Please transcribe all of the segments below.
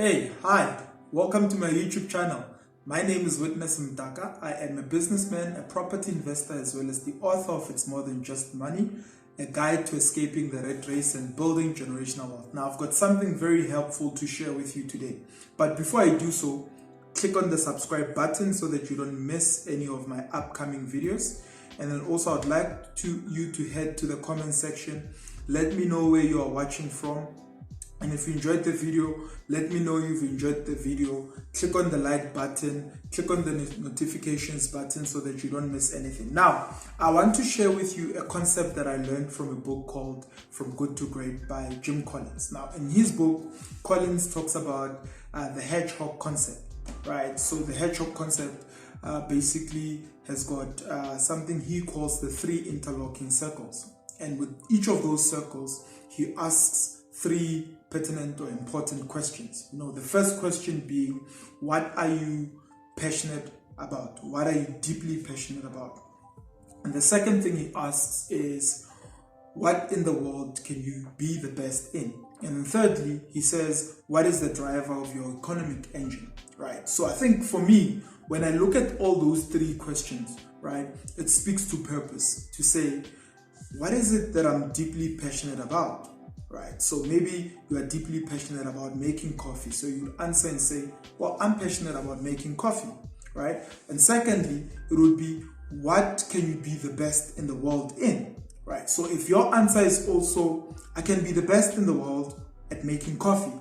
Hey, hi, welcome to my YouTube channel. My name is Witness Mdaka. I am a businessman, a property investor, as well as the author of It's More Than Just Money, a guide to escaping the red race and building generational wealth. Now, I've got something very helpful to share with you today. But before I do so, click on the subscribe button so that you don't miss any of my upcoming videos. And then also I'd like you to head to the comment section. Let me know where you are watching from. And if you enjoyed the video, let me know you've enjoyed the video. Click on the like button, click on the notifications button so that you don't miss anything. Now, I want to share with you a concept that I learned from a book called From Good to Great by Jim Collins. Now, in his book, Collins talks about the hedgehog concept, right? So the hedgehog concept basically has got something he calls the 3 interlocking circles. And with each of those circles, he asks 3 pertinent or important questions. The first question being, what are you passionate about? What are you deeply passionate about? And the second thing he asks is, what in the world can you be the best in? And then thirdly, he says, what is the driver of your economic engine, right? So I think for me, when I look at all those 3 questions, right, it speaks to purpose, to say, what is it that I'm deeply passionate about? Right, so maybe you are deeply passionate about making coffee. So you answer and say, well, I'm passionate about making coffee, right? And secondly, it would be, what can you be the best in the world in, right? So if your answer is also, I can be the best in the world at making coffee,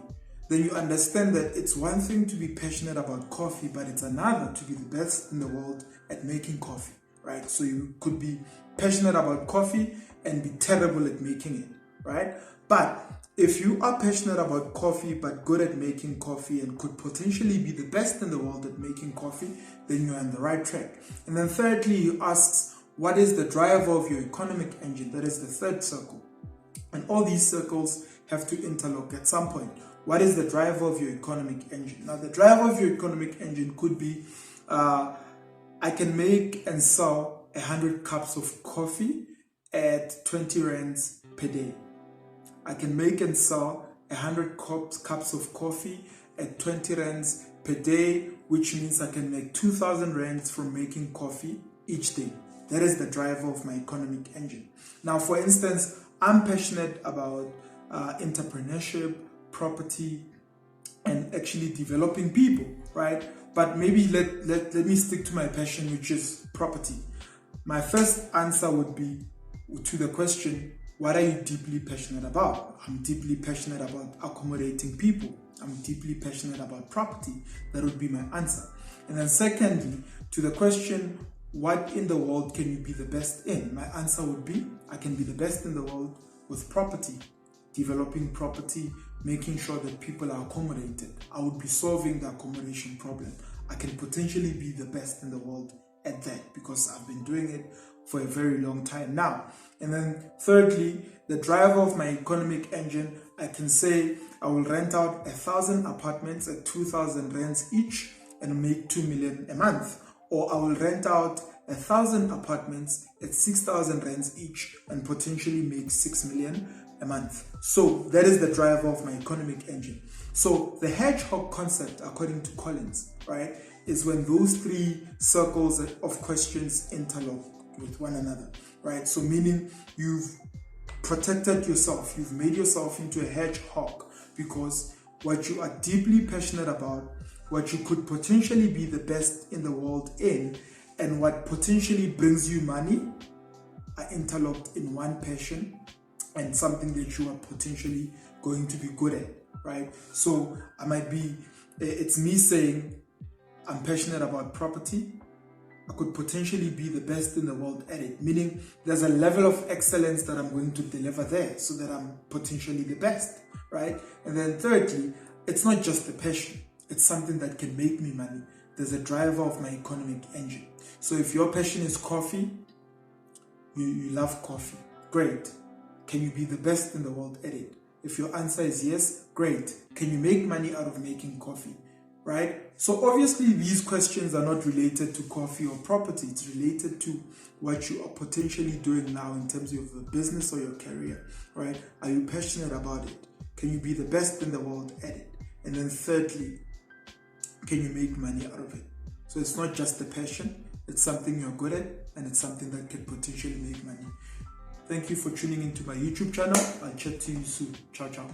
then you understand that it's one thing to be passionate about coffee, but it's another to be the best in the world at making coffee, right? So you could be passionate about coffee and be terrible at making it, right? But if you are passionate about coffee but good at making coffee and could potentially be the best in the world at making coffee, then you're on the right track. And then thirdly, he asks, what is the driver of your economic engine? That is the third circle. And all these circles have to interlock at some point. What is the driver of your economic engine? Now, the driver of your economic engine could be, I can make and sell 100 cups of coffee at 20 rands per day. I can make and sell 100 cups of coffee at 20 rands per day, which means I can make 2,000 rands from making coffee each day. That is the driver of my economic engine. Now, for instance, I'm passionate about entrepreneurship, property, and actually developing people, right? But maybe let me stick to my passion, which is property. My first answer would be to the question, what are you deeply passionate about? I'm deeply passionate about accommodating people. I'm deeply passionate about property. That would be my answer. And then secondly, to the question, what in the world can you be the best in? My answer would be, I can be the best in the world with property, developing property, making sure that people are accommodated. I would be solving the accommodation problem. I can potentially be the best in the world at that because I've been doing it for a very long time now. And then thirdly, the driver of my economic engine, I can say I will rent out 1,000 apartments at 2,000 rands each and make 2 million a month. Or I will rent out 1,000 apartments at 6,000 rands each and potentially make 6 million a month. So that is the driver of my economic engine. So the hedgehog concept, according to Collins, right, is when those 3 circles of questions interlock with one another, right? So meaning you've protected yourself, you've made yourself into a hedgehog because what you are deeply passionate about, what you could potentially be the best in the world in, and what potentially brings you money are interlocked in one passion and something that you are potentially going to be good at, right? So it's me saying I'm passionate about property. I could potentially be the best in the world at it, meaning there's a level of excellence that I'm going to deliver there so that I'm potentially the best, right? And then thirdly, it's not just a passion. It's something that can make me money. There's a driver of my economic engine. So if your passion is coffee, you love coffee, great. Can you be the best in the world at it? If your answer is yes, great. Can you make money out of making coffee? Right? So obviously these questions are not related to coffee or property. It's related to what you are potentially doing now in terms of your business or your career, right? Are you passionate about it? Can you be the best in the world at it? And then thirdly, can you make money out of it? So it's not just a passion, it's something you're good at, and it's something that can potentially make money. Thank you for tuning into my YouTube channel. I'll chat to you soon. Ciao, ciao.